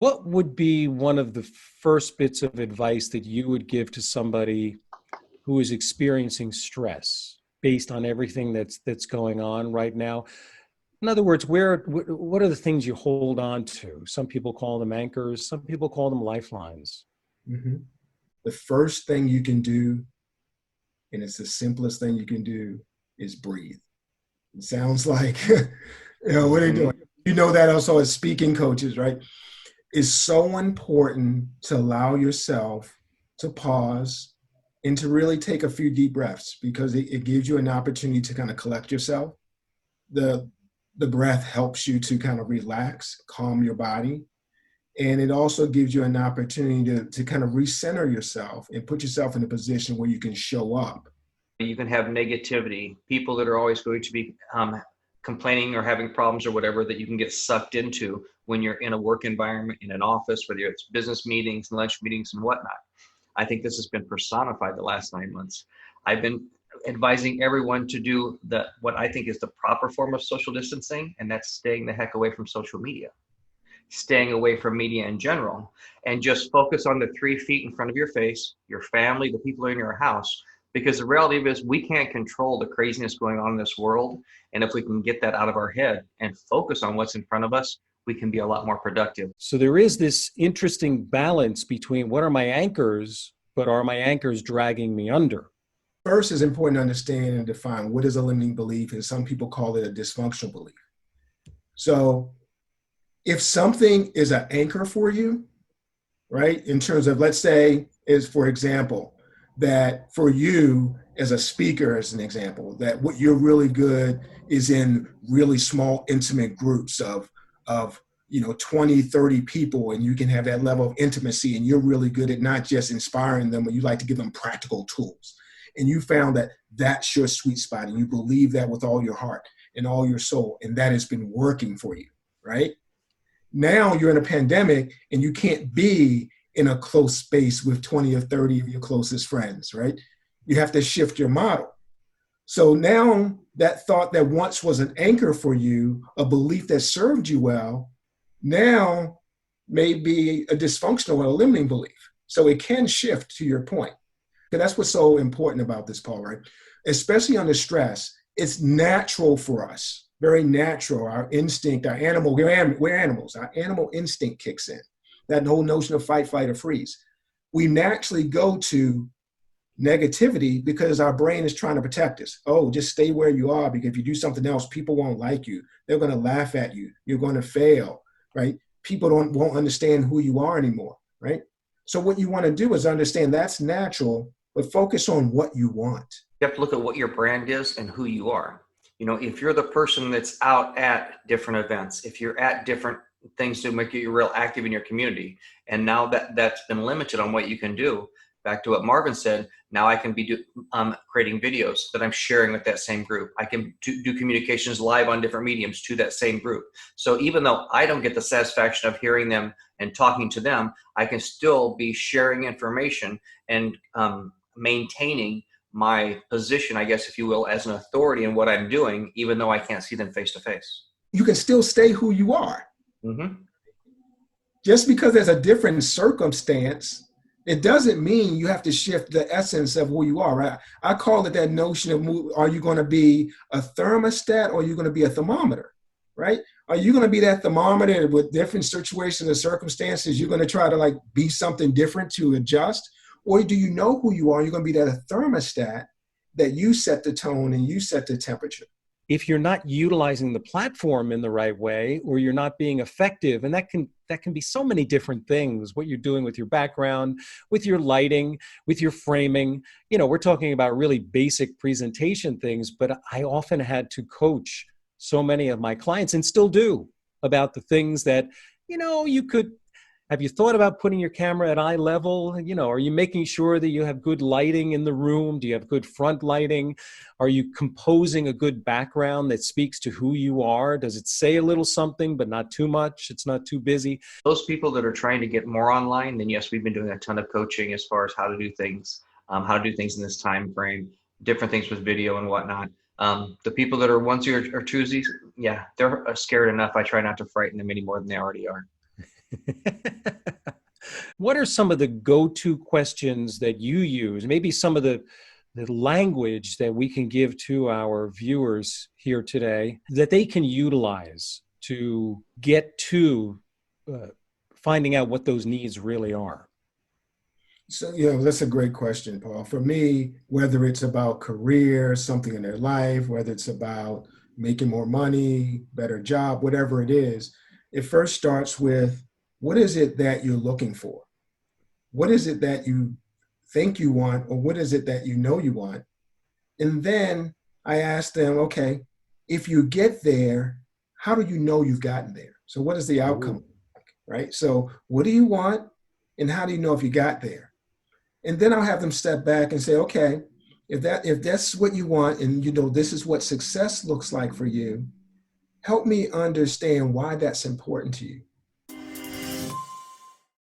What would be one of the first bits of advice that you would give to somebody who is experiencing stress based on everything that's going on right now? In other words, what are the things you hold on to? Some people call them anchors, some people call them lifelines. Mm-hmm. The first thing you can do, and it's the simplest thing you can do, is breathe. It sounds like, what are you doing? You know that also as speaking coaches, right? It's so important to allow yourself to pause and to really take a few deep breaths, because it gives you an opportunity to kind of collect yourself. The breath helps you to kind of relax, calm your body. And it also gives you an opportunity to kind of recenter yourself and put yourself in a position where you can show up. You can have negativity, people that are always going to be complaining or having problems or whatever, that you can get sucked into when you're in a work environment, in an office, whether it's business meetings, lunch meetings, and whatnot. I think this has been personified the last 9 months. I've been advising everyone to do what I think is the proper form of social distancing, and that's staying the heck away from social media, staying away from media in general, and just focus on the 3 feet in front of your face, your family, the people in your house. Because the reality of it is we can't control the craziness going on in this world. And if we can get that out of our head and focus on what's in front of us, we can be a lot more productive. So there is this interesting balance between what are my anchors, but are my anchors dragging me under? First, it's important to understand and define what is a limiting belief, and some people call it a dysfunctional belief. So if something is an anchor for you, right, in terms of, let's say, is, for example, that for you as a speaker, as an example, that what you're really good is in really small, intimate groups of 20, 30 people, and you can have that level of intimacy, and you're really good at not just inspiring them, but you like to give them practical tools. And you found that that's your sweet spot, and you believe that with all your heart and all your soul, and that has been working for you, right? Now you're in a pandemic, and you can't be in a close space with 20 or 30 of your closest friends, right? You have to shift your model. So now that thought that once was an anchor for you, a belief that served you well, now may be a dysfunctional or a limiting belief. So it can shift, to your point. And that's what's so important about this, Paul, right? Especially under stress, it's natural for us, very natural. Our instinct, our animal, we're animals, our animal instinct kicks in. That whole notion of fight, flight, or freeze. We naturally go to negativity because our brain is trying to protect us. Oh, just stay where you are, because if you do something else, people won't like you. They're going to laugh at you. You're going to fail, right? People won't understand who you are anymore, right? So what you want to do is understand that's natural, but focus on what you want. You have to look at what your brand is and who you are. If you're the person that's out at different events, if you're at different things to make you real active in your community, and now that's been limited on what you can do, back to what Marvin said, now I can be creating videos that I'm sharing with that same group. I can do communications live on different mediums to that same group. So even though I don't get the satisfaction of hearing them and talking to them, I can still be sharing information and maintaining my position, I guess, if you will, as an authority in what I'm doing, even though I can't see them face to face. You can still stay who you are. Mm-hmm. Just because there's a different circumstance, it doesn't mean you have to shift the essence of who you are, right? I call it that notion of, are you going to be a thermostat or are you going to be a thermometer, right? Are you going to be that thermometer with different situations and circumstances? You're going to try to be something different to adjust? Or do you know who you are? You're going to be that thermostat that you set the tone and you set the temperature. If you're not utilizing the platform in the right way, or you're not being effective, and that can be so many different things, what you're doing with your background, with your lighting, with your framing. We're talking about really basic presentation things, but I often had to coach so many of my clients, and still do, about the things that, you could. Have you thought about putting your camera at eye level? Are you making sure that you have good lighting in the room? Do you have good front lighting? Are you composing a good background that speaks to who you are? Does it say a little something, but not too much? It's not too busy. Those people that are trying to get more online, then yes, we've been doing a ton of coaching as far as how to do things in this time frame, different things with video and whatnot. The people that are onesie or twosies, yeah, they're scared enough. I try not to frighten them any more than they already are. What are some of the go-to questions that you use? Maybe some of the language that we can give to our viewers here today that they can utilize to get to finding out what those needs really are. So, that's a great question, Paul. For me, whether it's about career, something in their life, whether it's about making more money, better job, whatever it is, it first starts with, what is it that you're looking for? What is it that you think you want, or what is it that you know you want? And then I ask them, okay, if you get there, how do you know you've gotten there? So what is the outcome, right? So what do you want, and how do you know if you got there? And then I'll have them step back and say, okay, if that's what you want, and this is what success looks like for you, help me understand why that's important to you.